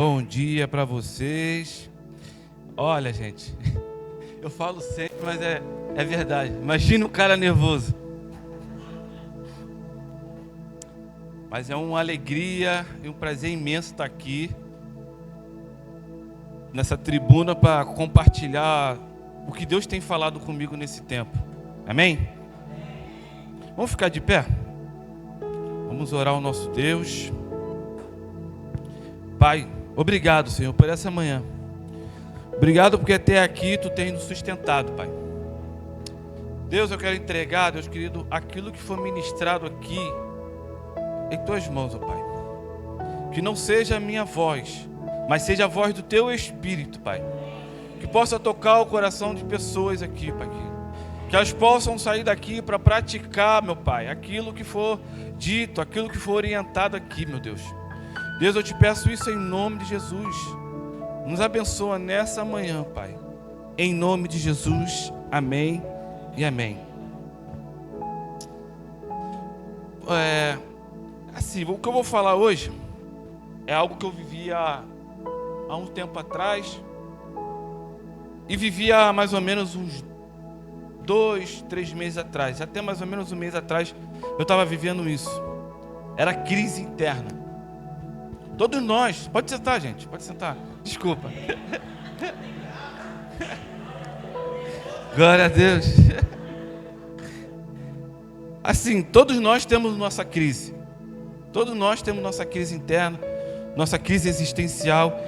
Bom dia para vocês. Olha, gente, eu falo sempre, mas é verdade. Imagina um cara nervoso. Mas é uma alegria e um prazer imenso estar aqui nessa tribuna para compartilhar o que Deus tem falado comigo nesse tempo. Amém? Vamos ficar de pé? Vamos orar ao nosso Deus. Pai, obrigado, Senhor, por essa manhã. Obrigado porque até aqui Tu tens nos sustentado, Pai. Deus, eu quero entregar, Deus querido, aquilo que foi ministrado aqui em Tuas mãos, ó Pai. Que não seja a minha voz, mas seja a voz do Teu Espírito, Pai. Que possa tocar o coração de pessoas aqui, Pai. Que elas possam sair daqui para praticar, meu Pai, aquilo que for dito, aquilo que for orientado aqui, meu Deus. Deus, eu te peço isso em nome de Jesus. Nos abençoa nessa manhã, Pai. Em nome de Jesus, amém e amém. Assim, o que eu vou falar hoje é algo que eu vivia há um tempo atrás e vivia mais ou menos uns 2, 3 meses atrás. Até mais ou menos um mês atrás eu estava vivendo isso. Era crise interna. Todos nós, pode sentar, gente, pode sentar. Desculpa. Glória a Deus. Assim, todos nós temos nossa crise. Todos nós temos nossa crise interna, nossa crise existencial.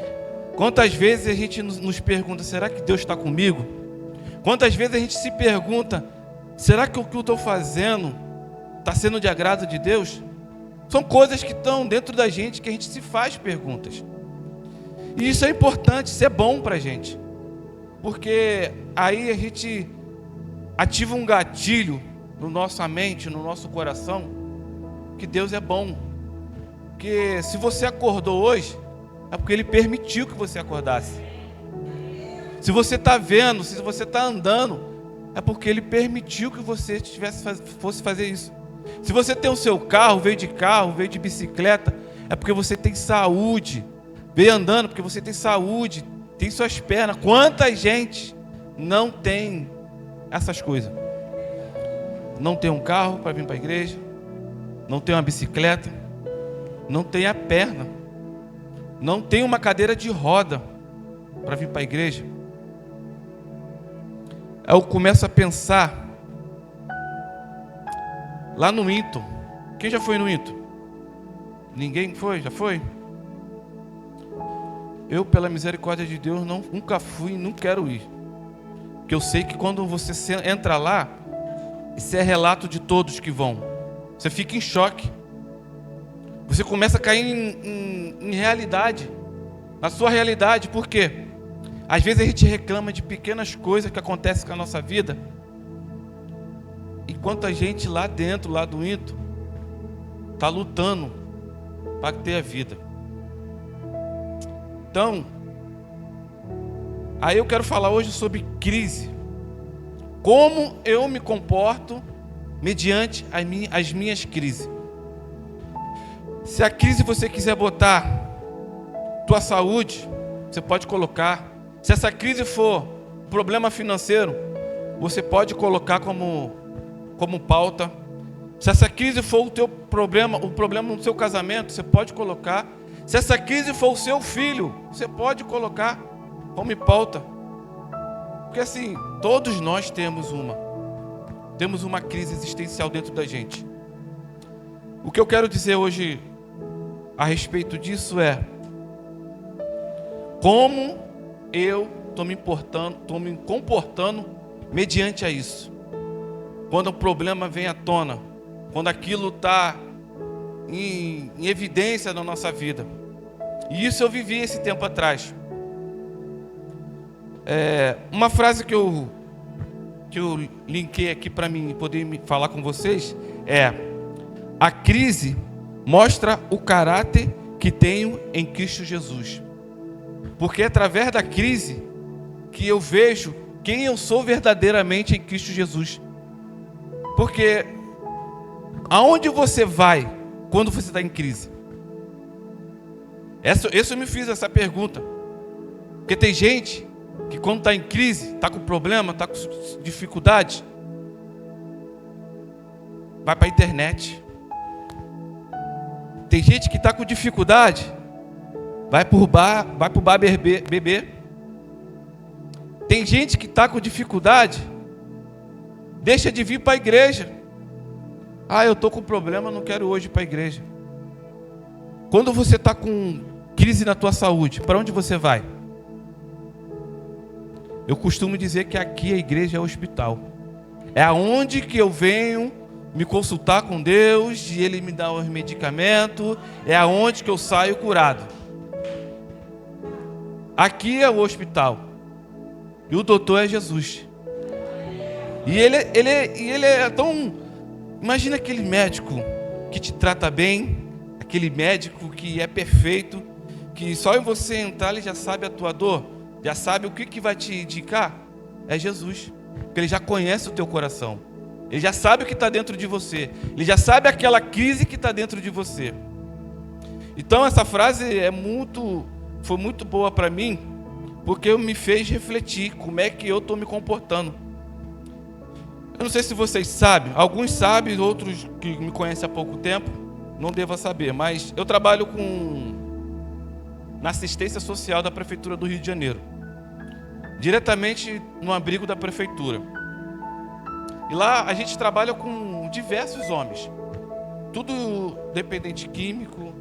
Quantas vezes a gente nos pergunta, será que Deus está comigo? Quantas vezes a gente se pergunta, será que o que eu estou fazendo está sendo de agrado de Deus? São coisas que estão dentro da gente, que a gente se faz perguntas. E isso é importante, isso é bom para a gente. Porque aí a gente ativa um gatilho na nossa mente, no nosso coração, que Deus é bom. Porque se você acordou hoje, é porque Ele permitiu que você acordasse. Se você está vendo, se você está andando, é porque Ele permitiu que você fosse fazer isso. Se você tem o seu carro, veio de bicicleta, é porque você tem saúde. Veio andando porque você tem saúde, tem suas pernas. Quanta gente não tem essas coisas? Não tem um carro para vir para a igreja, não tem uma bicicleta, não tem a perna, não tem uma cadeira de roda para vir para a igreja. Aí eu começo a pensar lá no Into. Quem já foi no Into? Ninguém foi? Já foi? Eu, pela misericórdia de Deus, nunca fui e não quero ir. Porque eu sei que quando você entra lá, isso é relato de todos que vão. Você fica em choque. Você começa a cair em realidade. Na sua realidade. Por quê? Às vezes a gente reclama de pequenas coisas que acontecem com a nossa vida. Enquanto a gente lá dentro, lá do Into, está lutando para ter a vida. Então, aí eu quero falar hoje sobre crise. Como eu me comporto mediante as minhas crises. Se a crise você quiser botar tua saúde, você pode colocar. Se essa crise for problema financeiro, você pode colocar como pauta. Se essa crise for o teu problema, o problema no seu casamento, você pode colocar. Se essa crise for o seu filho, você pode colocar como pauta. Porque assim, todos nós temos uma crise existencial dentro da gente. O que eu quero dizer hoje a respeito disso é como eu estou me comportando mediante a isso. Quando o problema vem à tona, quando aquilo está em evidência na nossa vida. E isso eu vivi esse tempo atrás. Uma frase que eu linkei aqui para mim poder falar com vocês é: a crise mostra o caráter que tenho em Cristo Jesus. Porque é através da crise que eu vejo quem eu sou verdadeiramente em Cristo Jesus. Porque aonde você vai quando você está em crise? Eu me fiz essa pergunta. Porque tem gente que quando está em crise, está com problema, está com dificuldade, vai para a internet. Tem gente que está com dificuldade, vai para o bar beber. Tem gente que está com dificuldade, deixa de vir para a igreja. Eu estou com problema, não quero hoje ir para a igreja. Quando você está com crise na tua saúde, para onde você vai? Eu costumo dizer que aqui a igreja é o hospital. É aonde que eu venho me consultar com Deus e Ele me dá os medicamentos. É aonde que eu saio curado. Aqui é o hospital. E o doutor é Jesus. E ele é tão... Imagina aquele médico que te trata bem, aquele médico que é perfeito, que só em você entrar ele já sabe a tua dor, já sabe o que vai te indicar. É Jesus, porque Ele já conhece o teu coração. Ele já sabe o que está dentro de você. Ele já sabe aquela crise que está dentro de você. Então essa frase foi muito boa para mim, porque me fez refletir como é que eu estou me comportando. Eu não sei se vocês sabem, alguns sabem, outros que me conhecem há pouco tempo, não devam saber, mas eu trabalho na assistência social da Prefeitura do Rio de Janeiro, diretamente no abrigo da Prefeitura. E lá a gente trabalha com diversos homens, tudo dependente químico,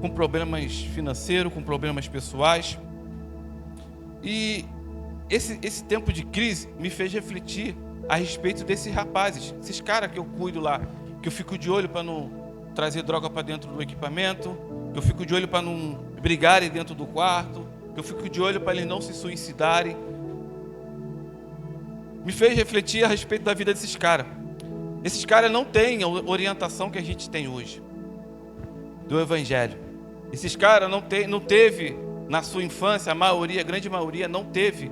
com problemas financeiros, com problemas pessoais. E esse tempo de crise me fez refletir a respeito desses rapazes, esses caras que eu cuido lá, que eu fico de olho para não trazer droga para dentro do equipamento, que eu fico de olho para não brigarem dentro do quarto, que eu fico de olho para eles não se suicidarem. Me fez refletir a respeito da vida desses caras. Esses caras não têm a orientação que a gente tem hoje do Evangelho. Esses caras não teve na sua infância, a grande maioria não teve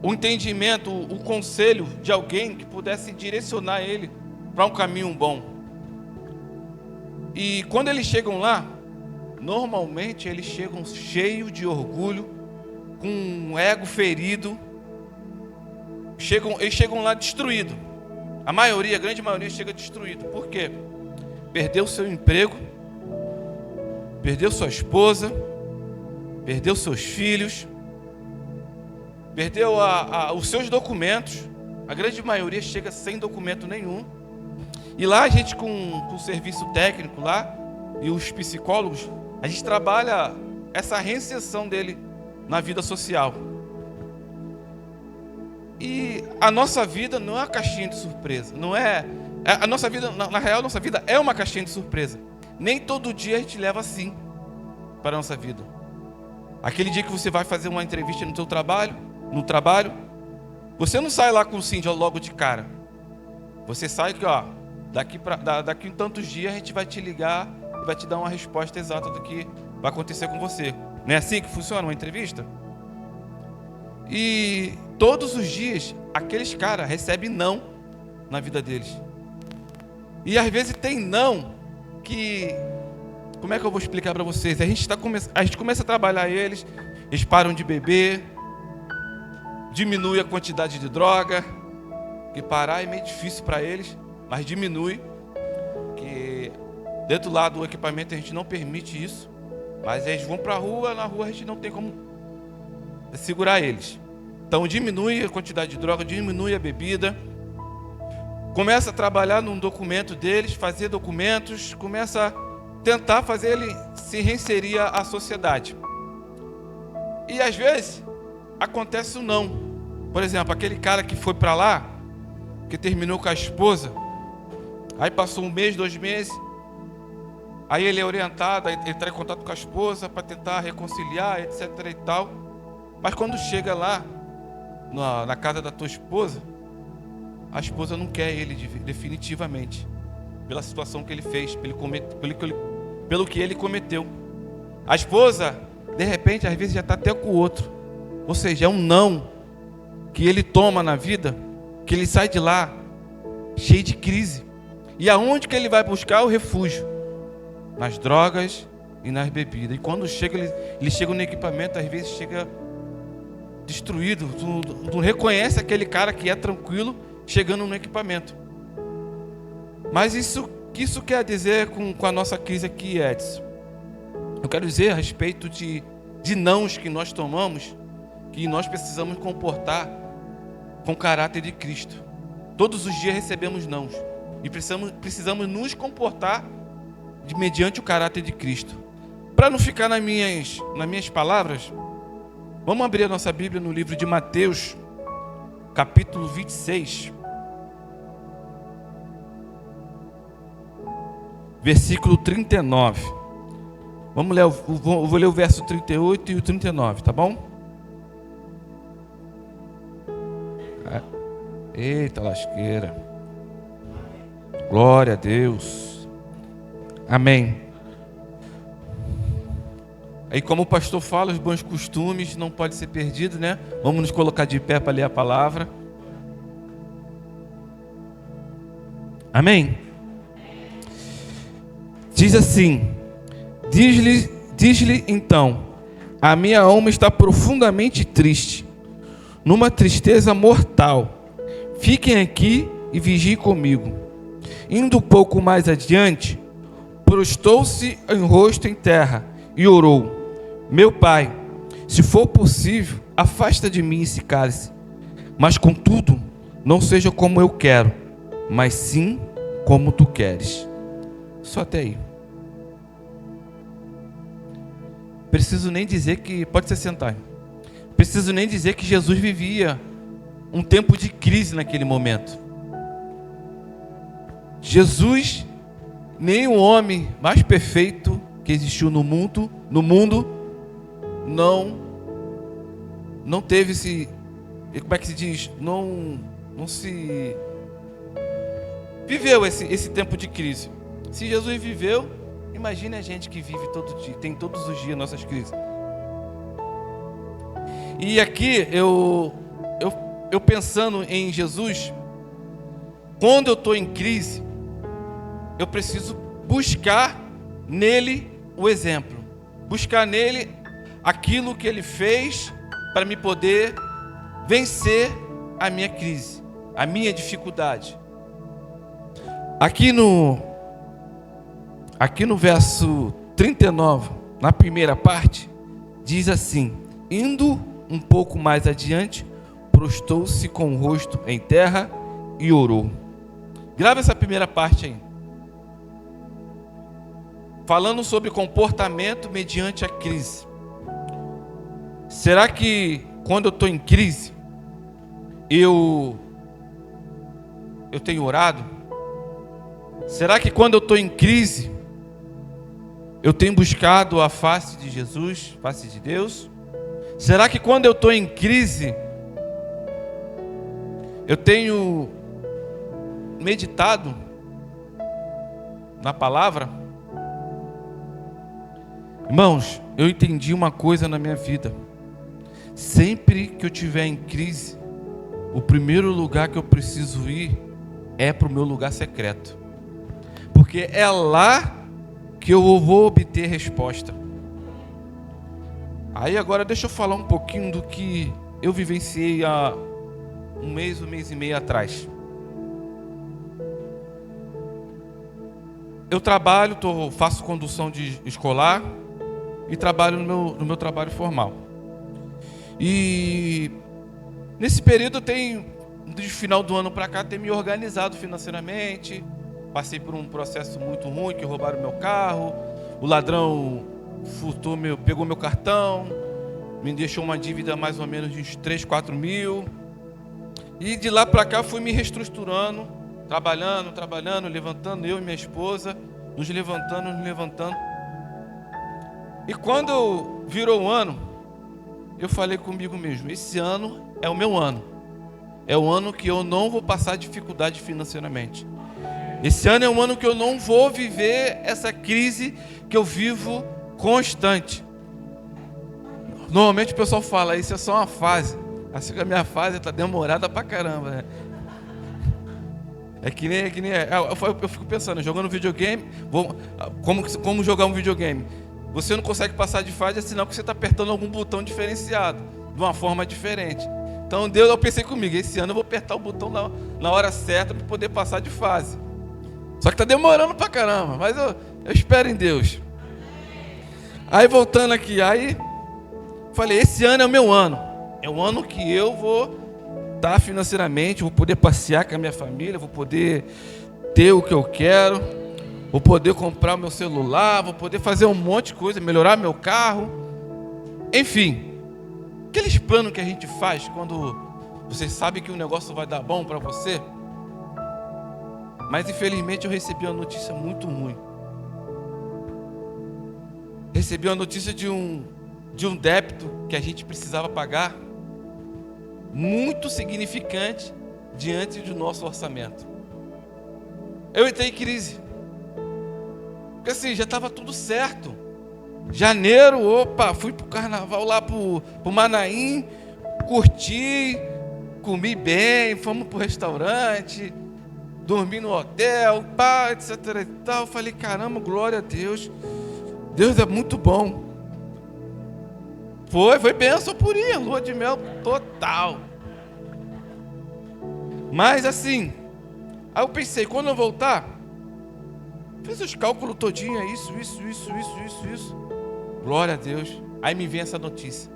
o entendimento, o conselho de alguém que pudesse direcionar ele para um caminho bom. E quando eles chegam lá, normalmente eles chegam cheios de orgulho, com um ego ferido. Eles chegam lá destruídos. A grande maioria chega destruído. Por quê? Perdeu seu emprego, perdeu sua esposa, perdeu seus filhos, perdeu os seus documentos. A grande maioria chega sem documento nenhum. E lá a gente com o serviço técnico lá e os psicólogos, a gente trabalha essa reinserção dele na vida social. E a nossa vida não é uma caixinha de surpresa. Não é. A nossa vida, na real, a nossa vida é uma caixinha de surpresa. Nem todo dia a gente leva assim para a nossa vida. Aquele dia que você vai fazer uma entrevista no trabalho, você não sai lá com o sim logo de cara. Você sai que, daqui em tantos dias a gente vai te ligar e vai te dar uma resposta exata do que vai acontecer com você. Não é assim que funciona uma entrevista? E todos os dias, aqueles caras recebem não na vida deles. E às vezes tem não que... Como é que eu vou explicar para vocês? A gente começa a trabalhar eles param de beber, diminui a quantidade de droga, que parar é meio difícil para eles, mas diminui, que dentro lá do equipamento a gente não permite isso, mas eles vão para a rua, na rua a gente não tem como segurar eles. Então diminui a quantidade de droga, diminui a bebida, começa a trabalhar num documento deles, fazer documentos, começa a tentar fazer ele se reinserir à sociedade. E às vezes acontece o não. Por exemplo, aquele cara que foi para lá, que terminou com a esposa, aí passou 1 mês, 2 meses, aí ele é orientado a entrar em contato com a esposa para tentar reconciliar, etc e tal. Mas quando chega lá na casa da tua esposa, a esposa não quer ele definitivamente, pela situação que ele fez, pelo que ele cometeu. A esposa, de repente, às vezes já está até com o outro. Ou seja, é um não que ele toma na vida, que ele sai de lá cheio de crise. E aonde que ele vai buscar o refúgio? nas drogas e nas bebidas. E quando chega, eles chegam no equipamento, às vezes chega destruído. Tu não reconhece aquele cara que é tranquilo chegando no equipamento. Mas isso quer dizer com a nossa crise aqui, Edson? Eu quero dizer a respeito de nãos que nós tomamos, que nós precisamos comportar com o caráter de Cristo. Todos os dias recebemos nãos e precisamos nos comportar mediante o caráter de Cristo. Para não ficar nas minhas palavras, vamos abrir a nossa Bíblia no livro de Mateus, capítulo 26, versículo 39. Vamos ler, eu vou ler o verso 38 e o 39, tá bom? Eita lasqueira. Glória a Deus. Amém. Aí, como o pastor fala, os bons costumes não podem ser perdidos, né? Vamos nos colocar de pé para ler a palavra. Amém? Diz assim: Diz-lhe então: a minha alma está profundamente triste, numa tristeza mortal. Fiquem aqui e vigiem comigo. Indo um pouco mais adiante, prostou-se em rosto em terra e orou: Meu pai, se for possível, afasta de mim esse cálice. Mas contudo, não seja como eu quero, mas sim como tu queres. Só até aí. Preciso nem dizer que... Pode se sentar. Preciso nem dizer que Jesus vivia um tempo de crise naquele momento. Jesus, nem o homem mais perfeito que existiu no mundo, não teve esse... Como é que se diz? Não se... Viveu esse tempo de crise. Se Jesus viveu, imagine a gente que vive todo dia, tem todos os dias nossas crises. E aqui, eu pensando em Jesus, quando eu estou em crise, eu preciso buscar nele o exemplo. Buscar nele aquilo que ele fez para me poder vencer a minha crise, a minha dificuldade. Aqui no verso 39, na primeira parte, diz assim: indo um pouco mais adiante, prostou-se com o rosto em terra e orou. Grava essa primeira parte aí. Falando sobre comportamento mediante a crise. Será que quando eu estou em crise, eu tenho orado? Será que quando eu estou em crise, eu tenho buscado a face de Jesus, face de Deus? Será que quando eu estou em crise, eu tenho meditado na palavra? Irmãos, eu entendi uma coisa na minha vida. Sempre que eu estiver em crise, o primeiro lugar que eu preciso ir é para o meu lugar secreto. Porque é lá que eu vou obter resposta. Aí agora deixa eu falar um pouquinho do que eu vivenciei há um mês e meio atrás. Eu trabalho, faço condução de escolar e trabalho no meu trabalho formal. E nesse período eu tenho, de final do ano para cá, me organizado financeiramente. Passei por um processo muito ruim, que roubaram meu carro, o ladrão pegou meu cartão, me deixou uma dívida mais ou menos de uns 3, 4 mil. E de lá para cá fui me reestruturando, trabalhando, levantando, eu e minha esposa, nos levantando. E quando virou o ano, eu falei comigo mesmo: esse ano é o meu ano. É o ano que eu não vou passar dificuldade financeiramente. Esse ano é um ano que eu não vou viver essa crise que eu vivo constante. Normalmente o pessoal fala: isso é só uma fase. Assim que a minha fase está demorada pra caramba, né? Eu fico pensando, jogando videogame, como jogar um videogame? Você não consegue passar de fase, é sinal que você está apertando algum botão diferenciado, de uma forma diferente. Então eu pensei comigo, esse ano eu vou apertar o botão na hora certa para poder passar de fase. Só que está demorando pra caramba, mas eu espero em Deus. Aí voltando aqui, falei, esse ano é o meu ano. É o ano que eu vou estar financeiramente, vou poder passear com a minha família, vou poder ter o que eu quero, vou poder comprar o meu celular, vou poder fazer um monte de coisa, melhorar meu carro. Enfim, aqueles planos que a gente faz quando você sabe que o negócio vai dar bom para você. Mas infelizmente eu recebi uma notícia muito ruim. Recebi uma notícia de um débito que a gente precisava pagar, muito significante diante do nosso orçamento. Eu entrei em crise. Porque assim, já estava tudo certo. Janeiro, fui pro carnaval lá pro Manaim, curti, comi bem, fomos pro restaurante, dormi no hotel, etc e tal. Falei, caramba, glória a Deus. Deus é muito bom. Foi bênção purinha, lua de mel total. Mas assim, aí eu pensei, quando eu voltar, fiz os cálculos todinho, isso. Glória a Deus. Aí me vem essa notícia.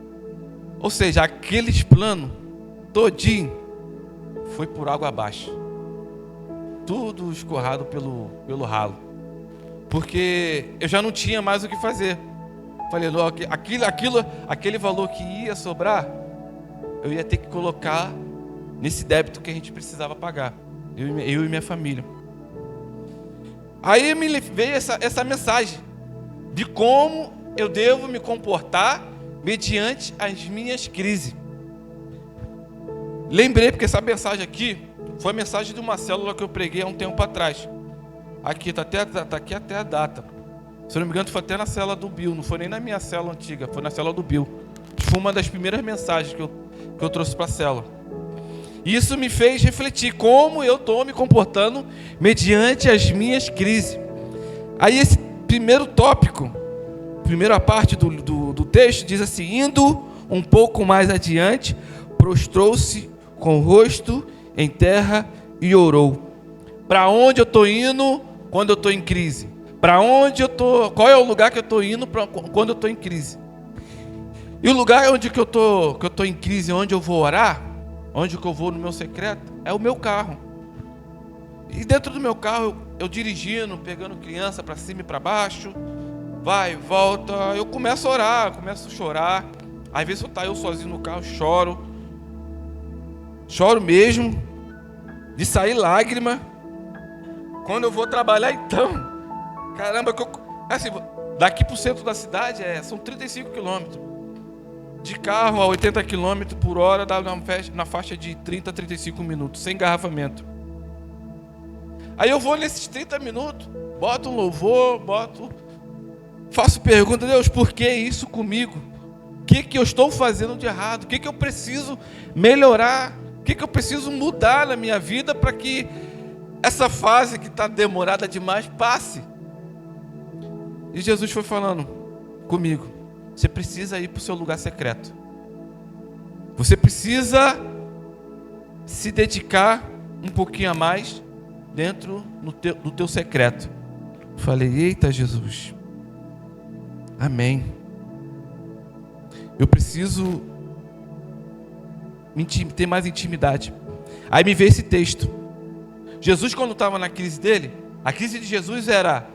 Ou seja, aqueles planos todinho foi por água abaixo. Tudo escorrado pelo ralo. Porque eu já não tinha mais o que fazer. Falei, aquele valor que ia sobrar, eu ia ter que colocar nesse débito que a gente precisava pagar. Eu e minha família. Aí me veio essa mensagem de como eu devo me comportar mediante as minhas crises. Lembrei, porque essa mensagem aqui foi a mensagem de uma célula que eu preguei há um tempo atrás. Aqui, tá aqui até a data. Se eu não me engano, foi até na célula do Bill. Não foi nem na minha célula antiga, foi na célula do Bill. Foi uma das primeiras mensagens que eu trouxe para a célula. Isso me fez refletir como eu estou me comportando mediante as minhas crises. Aí esse primeiro tópico, primeira parte do texto, diz assim: indo um pouco mais adiante, prostrou-se com o rosto em terra e orou. Para onde eu estou indo quando eu estou em crise? Para onde eu estou? Qual é o lugar que eu estou indo quando eu estou em crise? E o lugar onde que eu estou em crise, onde eu vou orar, onde que eu vou no meu secreto, é o meu carro. E dentro do meu carro, eu dirigindo, pegando criança para cima e para baixo, vai, volta, eu começo a orar, começo a chorar. Às vezes eu sozinho no carro, choro mesmo, de sair lágrima. Quando eu vou trabalhar, então, caramba, assim, daqui para o centro da cidade são 35 quilômetros. De carro a 80 km por hora, dá na faixa de 30 a 35 minutos, sem engarrafamento. Aí eu vou nesses 30 minutos, boto um louvor, faço pergunta: Deus, por que isso comigo? O que eu estou fazendo de errado? O que eu preciso melhorar? O que eu preciso mudar na minha vida para que essa fase que está demorada demais passe? E Jesus foi falando comigo: você precisa ir para o seu lugar secreto. Você precisa se dedicar um pouquinho a mais dentro do teu secreto. Falei: eita Jesus, amém. Eu preciso ter mais intimidade. Aí me veio esse texto. Jesus, quando estava na crise dele, a crise de Jesus era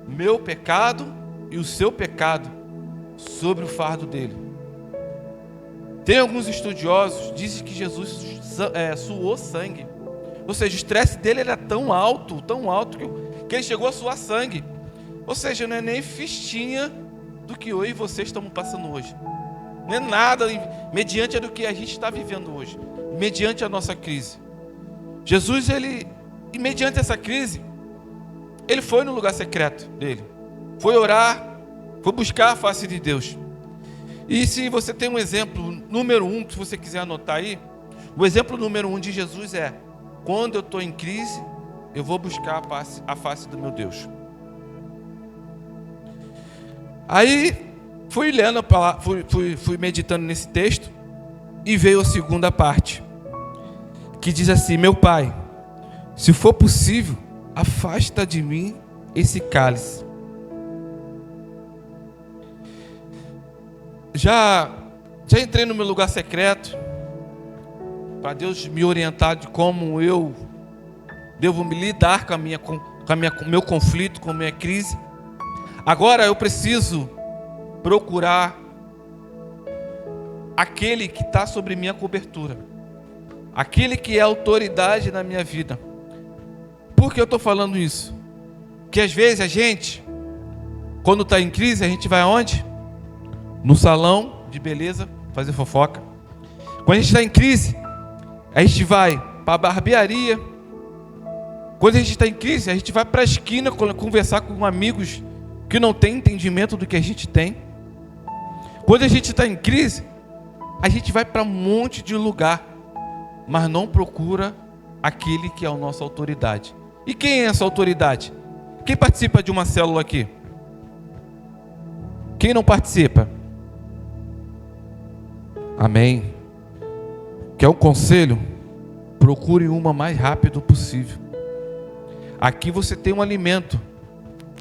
meu pecado e o seu pecado sobre o fardo dele. Tem alguns estudiosos que dizem que Jesus suou sangue. Ou seja, o estresse dele era tão alto que ele chegou a suar sangue. Ou seja, não é nem fichinha do que eu e vocês estamos passando hoje. Não é nada mediante do que a gente está vivendo hoje, mediante a nossa crise. Jesus, e mediante essa crise, ele foi no lugar secreto dele. Foi orar, foi buscar a face de Deus. E se você tem um exemplo número 1, se você quiser anotar aí, o exemplo número 1 de Jesus é: quando eu estou em crise, eu vou buscar a face do meu Deus. Aí fui lendo, fui meditando nesse texto e veio a segunda parte, que diz assim: meu Pai, se for possível, afasta de mim esse cálice. Já entrei no meu lugar secreto para Deus me orientar de como eu devo me lidar com o meu conflito, com a minha crise. Agora eu preciso procurar aquele que está sobre minha cobertura, aquele que é autoridade na minha vida. Por que eu estou falando isso? Porque às vezes a gente, quando está em crise, a gente vai aonde? No salão de beleza fazer fofoca. Quando a gente está em crise, a gente vai para a barbearia. Quando a gente está em crise, a gente vai para a esquina conversar com amigos que não têm entendimento do que a gente tem. Quando a gente está em crise, a gente vai para um monte de lugar, mas não procura aquele que é a nossa autoridade. E quem é essa autoridade? Quem participa de uma célula aqui? Quem não participa? Amém. Quer um conselho? Procure uma mais rápido possível. Aqui você tem um alimento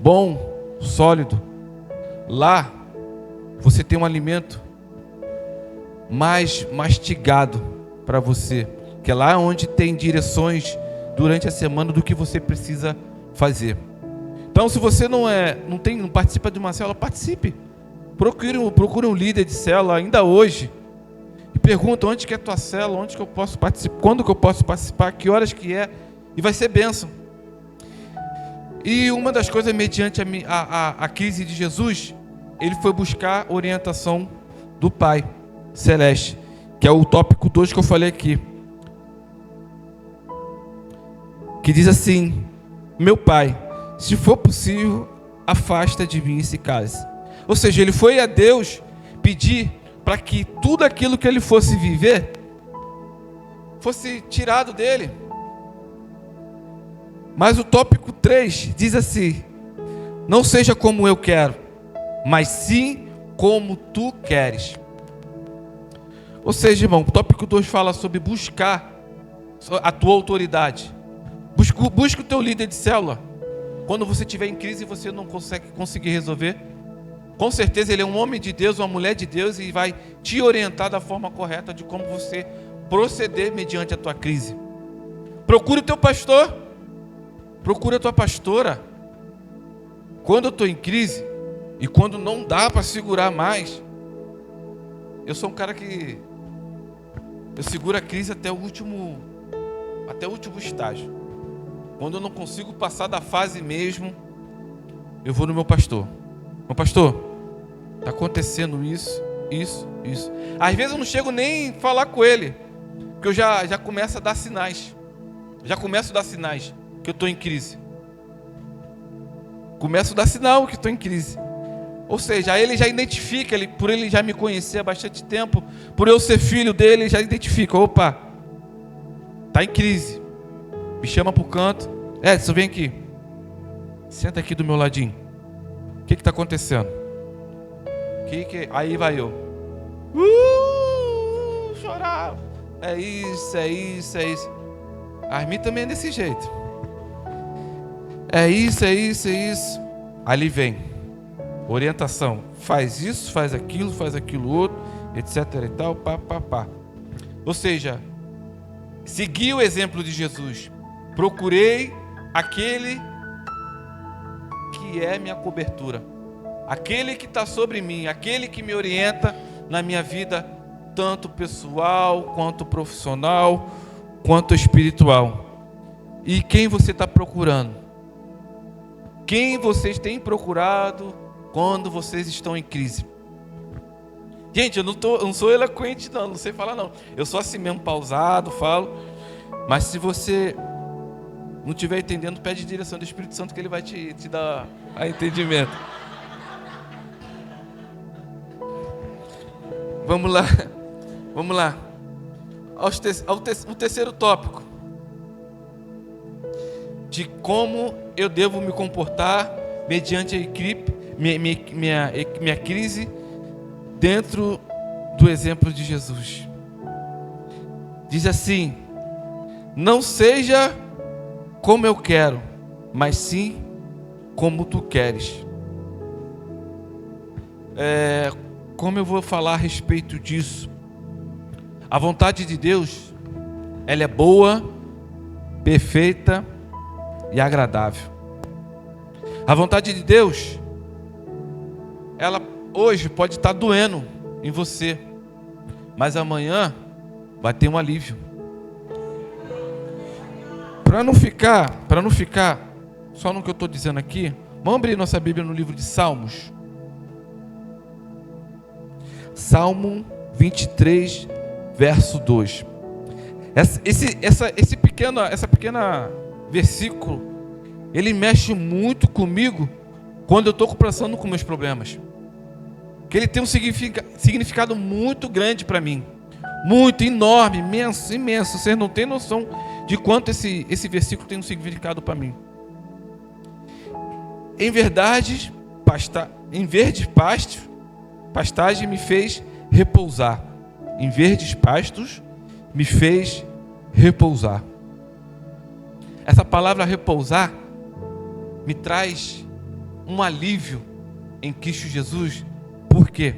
bom, sólido. Lá você tem um alimento mais mastigado para você, que é lá onde tem direções durante a semana do que você precisa fazer. Então, se você não participa de uma célula, participe. Procure um líder de célula ainda hoje e pergunta onde que é a tua célula, onde que eu posso participar, quando que eu posso participar, que horas que é, e vai ser bênção. E uma das coisas, mediante a crise de Jesus, ele foi buscar orientação do Pai Celeste, que é o tópico 2 que eu falei aqui, que diz assim: meu Pai, se for possível, afasta de mim esse cálice. Ou seja, ele foi a Deus pedir para que tudo aquilo que ele fosse viver fosse tirado dele. Mas o tópico 3 diz assim: não seja como eu quero, mas sim como tu queres. Ou seja, irmão, o tópico 2 fala sobre buscar a tua autoridade. Busca o teu líder de célula. Quando você estiver em crise e você não conseguir resolver, com certeza ele é um homem de Deus, uma mulher de Deus, e vai te orientar da forma correta de como você proceder mediante a tua crise. Procure o teu pastor. Procura a tua pastora. Quando eu estou em crise e quando não dá para segurar mais, eu sou um cara que eu seguro a crise até o último estágio. Quando eu não consigo passar da fase mesmo, eu vou no meu pastor. Meu pastor, está acontecendo isso. Às vezes eu não chego nem a falar com ele, porque eu já começo a dar sinais. Que eu estou em crise. Começo a dar sinal que estou em crise. Ou seja, aí ele já identifica, por ele já me conhecer há bastante tempo, por eu ser filho dele, ele já identifica: opa, está em crise. Me chama para o canto. Edson, vem aqui. Senta aqui do meu ladinho. O que está acontecendo? Aí vai eu. Chorar. É isso. Armin também é desse jeito. É isso. Ali vem orientação. Faz isso, faz aquilo outro, etc e tal, pá. Ou seja, segui o exemplo de Jesus. Procurei aquele que é minha cobertura, aquele que está sobre mim, aquele que me orienta na minha vida, tanto pessoal, quanto profissional, quanto espiritual. E quem você está procurando? Quem vocês têm procurado quando vocês estão em crise? Gente, eu não sou eloquente não sei falar não. Eu sou assim mesmo, pausado, falo. Mas se você não estiver entendendo, pede direção do Espírito Santo que ele vai te dar a entendimento. Vamos lá. O terceiro tópico. de como eu devo me comportar mediante minha crise dentro do exemplo de Jesus. Diz assim: não seja como eu quero, mas sim como tu queres. Como eu vou falar a respeito disso? A vontade de Deus, ela é boa, perfeita e agradável. A vontade de Deus, ela hoje pode estar doendo em você, mas amanhã vai ter um alívio. Para não ficar só no que eu estou dizendo aqui, vamos abrir nossa Bíblia no livro de Salmos. Salmo 23, verso 2. Esse pequeno versículo, ele mexe muito comigo quando eu estou passando com meus problemas. Que ele tem um significado muito grande para mim. Muito, enorme, imenso, imenso. Vocês não têm noção de quanto esse versículo tem um significado para mim. Em verdade, em verdes pastos, pastagem me fez repousar. Em verdes pastos me fez repousar. Essa palavra repousar me traz um alívio em Cristo Jesus. Por quê?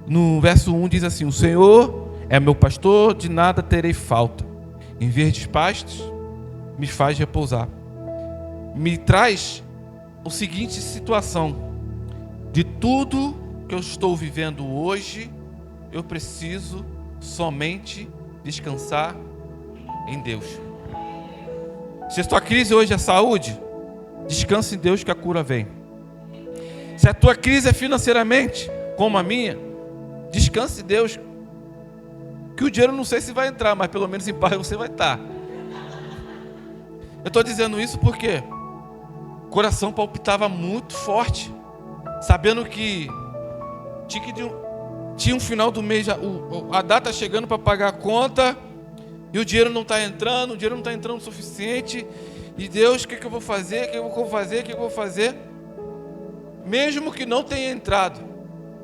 No verso 1 diz assim: o Senhor é meu pastor, de nada terei falta. Em verdes pastos me faz repousar. Me traz a seguinte situação: de tudo que eu estou vivendo hoje, eu preciso somente descansar em Deus. Se a tua crise hoje é saúde, descansa em Deus que a cura vem. Se a tua crise é financeiramente, como a minha, descanse em Deus, que o dinheiro não sei se vai entrar, mas pelo menos em paz você vai estar. Eu estou dizendo isso porque o coração palpitava muito forte, sabendo que tinha um final do mês, a data chegando para pagar a conta, e o dinheiro não está entrando, o suficiente. E Deus, o que eu vou fazer? O que eu vou fazer? Mesmo que não tenha entrado,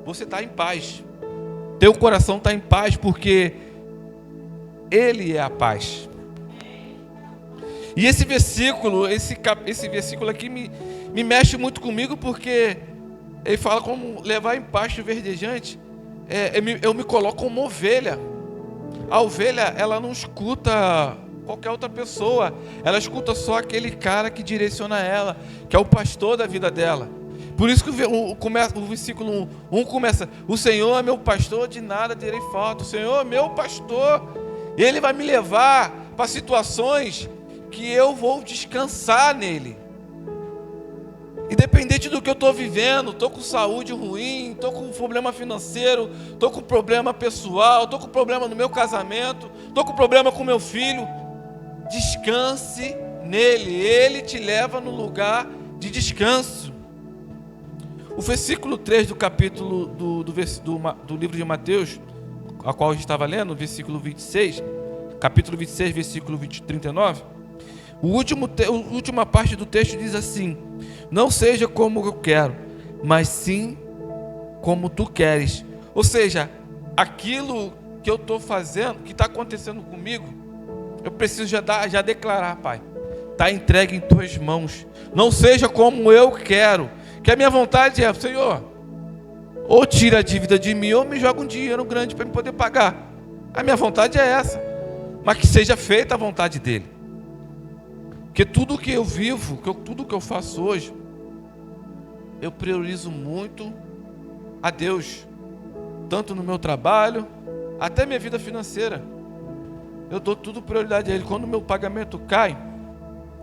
você está em paz. Teu coração está em paz, porque Ele é a paz. E esse versículo aqui me mexe muito comigo, porque ele fala como levar em pasto verdejante. Eu me coloco como ovelha. A ovelha, ela não escuta qualquer outra pessoa, ela escuta só aquele cara que direciona ela, que é o pastor da vida dela. Por isso que o versículo 1 começa: o Senhor é meu pastor, de nada terei falta. O Senhor é meu pastor, Ele vai me levar para situações que eu vou descansar nele. Independente do que eu estou vivendo, estou com saúde ruim, estou com problema financeiro, estou com problema pessoal, estou com problema no meu casamento, estou com problema com meu filho, descanse nele. Ele te leva no lugar de descanso. O versículo 3 do capítulo do livro de Mateus, a qual a gente estava lendo, versículo 26, capítulo 26, versículo 39, a última parte do texto diz assim: não seja como eu quero, mas sim como tu queres. Ou seja, aquilo que eu estou fazendo, que está acontecendo comigo, eu preciso já declarar: Pai, está entregue em tuas mãos. Não seja como eu quero. Que a minha vontade é: Senhor, ou tira a dívida de mim, ou me joga um dinheiro grande para eu poder pagar. A minha vontade é essa, mas que seja feita a vontade dele. Porque tudo que eu vivo, tudo que eu faço hoje, eu priorizo muito a Deus, tanto no meu trabalho, até minha vida financeira. Eu dou tudo prioridade a Ele. Quando o meu pagamento cai,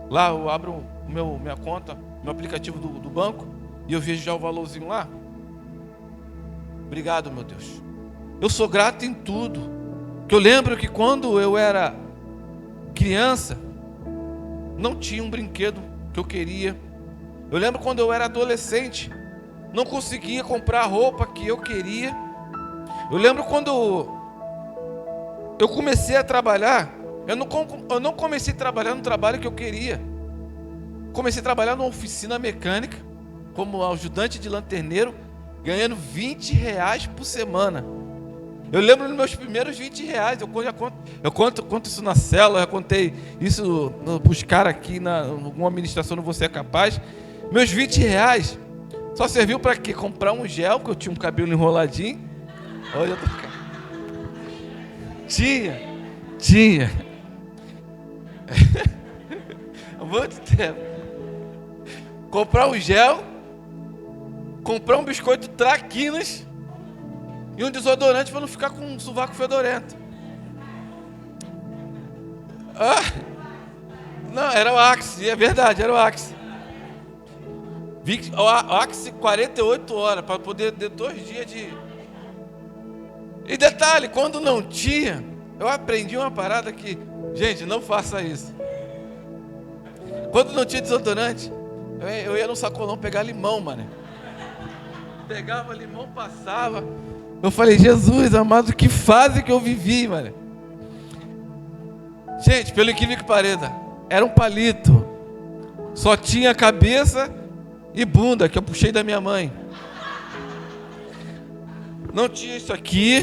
lá eu abro minha conta, meu aplicativo do banco, e eu vejo já o valorzinho lá. Obrigado, meu Deus. Eu sou grato em tudo. Que eu lembro que quando eu era criança, não tinha um brinquedo que eu queria. Eu lembro quando eu era adolescente, não conseguia comprar a roupa que eu queria. Eu lembro quando eu comecei a trabalhar, Eu não comecei a trabalhar no trabalho que eu queria. Comecei a trabalhar numa oficina mecânica, como ajudante de lanterneiro, ganhando R$ 20 por semana. Eu lembro dos meus primeiros R$ 20. Eu conto isso na célula, eu contei isso para os caras aqui na alguma administração não Você é Capaz. Meus R$ 20 só serviu para quê? Comprar um gel, porque eu tinha um cabelo enroladinho. Olha, tinha. Muito tempo. Comprar um gel, comprar um biscoito traquinas e um desodorante para não ficar com um sovaco fedorento. Não, era o Axe, é verdade, era o Axe. O Axe 48 horas para poder ter 2 dias de... E detalhe, quando não tinha, eu aprendi uma parada que, gente, não faça isso. Quando não tinha desodorante, eu ia no sacolão pegar limão, mano. Pegava limão, passava. Eu falei, Jesus amado, que fase que eu vivi, mano. Gente, pelo incrível que pareça, era um palito. Só tinha cabeça e bunda, que eu puxei da minha mãe. Não tinha isso aqui.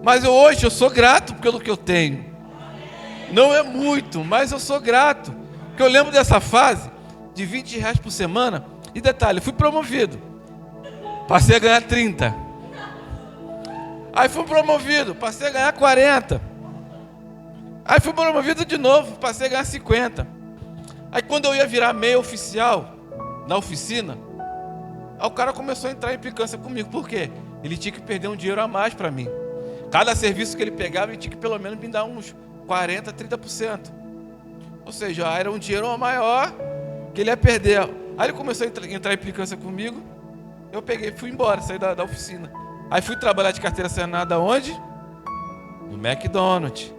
Mas hoje eu sou grato pelo que eu tenho. Não é muito, mas eu sou grato. Porque eu lembro dessa fase de R$ 20 por semana. E detalhe, fui promovido. Passei a ganhar 30. Aí fui promovido, passei a ganhar 40. Aí fui promovido de novo, passei a ganhar 50. Aí quando eu ia virar meio oficial na oficina, aí o cara começou a entrar em implicância comigo. Por quê? Ele tinha que perder um dinheiro a mais para mim. Cada serviço que ele pegava, ele tinha que pelo menos me dar uns 40%, 30%. Ou seja, era um dinheiro maior que ele ia perder. Aí ele começou a entrar em implicância comigo. Eu peguei, fui embora, saí da oficina. Aí fui trabalhar de carteira assinada onde? No McDonald's.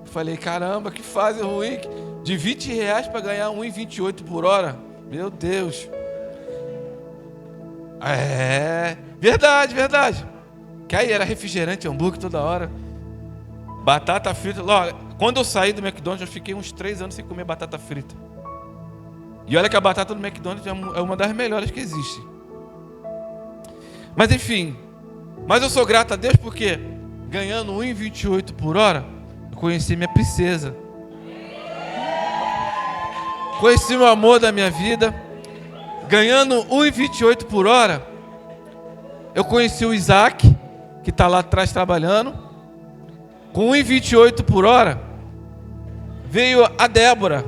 Falei, caramba, que fase ruim. De R$ 20 para ganhar R$ 1,28 por hora. Meu Deus. É, verdade. Que aí era refrigerante, hambúrguer toda hora. Batata frita. Olha, quando eu saí do McDonald's, eu fiquei uns 3 anos sem comer batata frita. E olha que a batata do McDonald's é uma das melhores que existe. Mas enfim. Mas eu sou grato a Deus porque, ganhando R$ 1,28 por hora, eu conheci minha princesa. Conheci o amor da minha vida. Ganhando R$ 1,28 por hora, eu conheci o Isaac, que está lá atrás trabalhando. Com R$ 1,28 por hora, veio a Débora,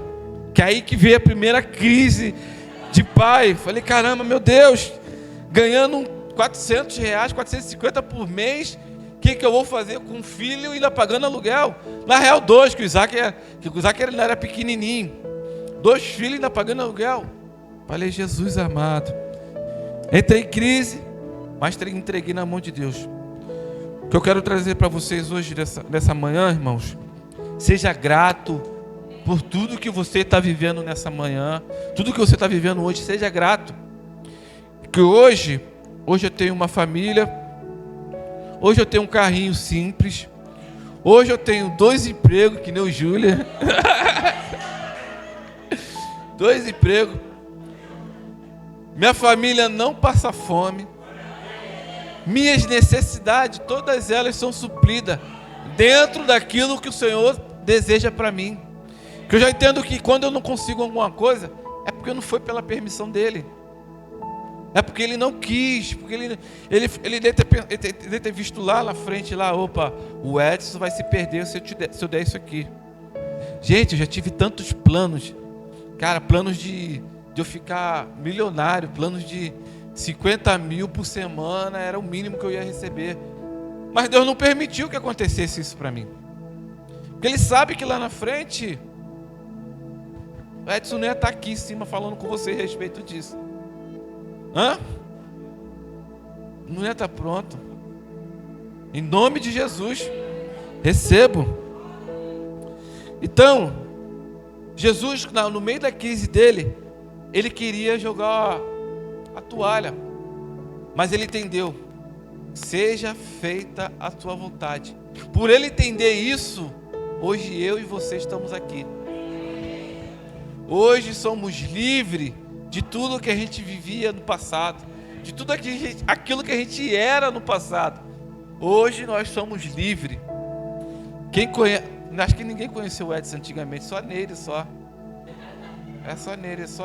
que é aí que veio a primeira crise de pai. Falei, caramba, meu Deus, ganhando R$ 400, 450 por mês, o que eu vou fazer com um filho e ainda pagando aluguel? Na real, 2, que o Isaac ele era pequenininho. 2 filhos ainda pagando aluguel. Falei, Jesus amado. Entrei em crise, mas entreguei na mão de Deus. O que eu quero trazer para vocês hoje, nessa manhã, irmãos, seja grato por tudo que você está vivendo nessa manhã, tudo que você está vivendo hoje, seja grato. Porque hoje eu tenho uma família, hoje eu tenho um carrinho simples, hoje eu tenho 2 empregos, que nem o Júlia. 2 empregos. Minha família não passa fome. Minhas necessidades, todas elas são supridas dentro daquilo que o Senhor deseja para mim. Que eu já entendo que quando eu não consigo alguma coisa, é porque não foi pela permissão dele. É porque ele não quis, porque ele deve ter visto lá na frente, opa, o Edson vai se perder se eu der isso aqui. Gente, eu já tive tantos planos. Cara, planos de eu ficar milionário, planos de 50 mil por semana, era o mínimo que eu ia receber. Mas Deus não permitiu que acontecesse isso para mim. Porque Ele sabe que lá na frente, o Edson não ia estar aqui em cima falando com você a respeito disso. Não ia estar pronto. Em nome de Jesus, recebo. Então, Jesus, no meio da crise dele, ele queria jogar a toalha, mas ele entendeu: seja feita a tua vontade. Por ele entender isso, hoje eu e você estamos aqui. Hoje somos livres de tudo que a gente vivia no passado, de tudo aquilo que a gente era no passado. Hoje nós somos livres. Acho que ninguém conheceu o Edson antigamente, só nele só. É só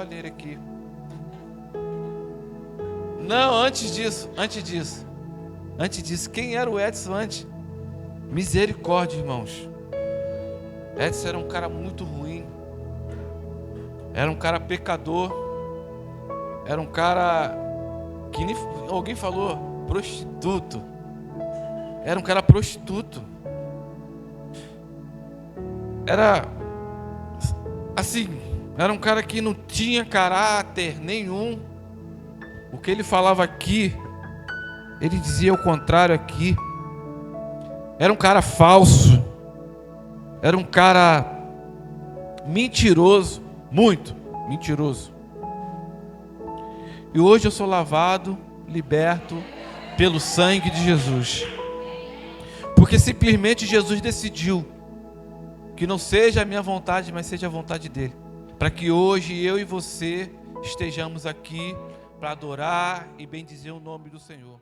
nele aqui. Não, antes disso, quem era o Edson antes? Misericórdia, irmãos. Edson era um cara muito ruim. Era um cara pecador. Era um cara que nem alguém falou, prostituto. Era um cara prostituto. Era assim, era um cara que não tinha caráter nenhum. O que ele falava aqui, ele dizia o contrário aqui. Era um cara falso. Era um cara mentiroso, muito mentiroso. E hoje eu sou lavado, liberto pelo sangue de Jesus. Porque simplesmente Jesus decidiu que não seja a minha vontade, mas seja a vontade dele. Para que hoje eu e você estejamos aqui para adorar e bendizer o nome do Senhor.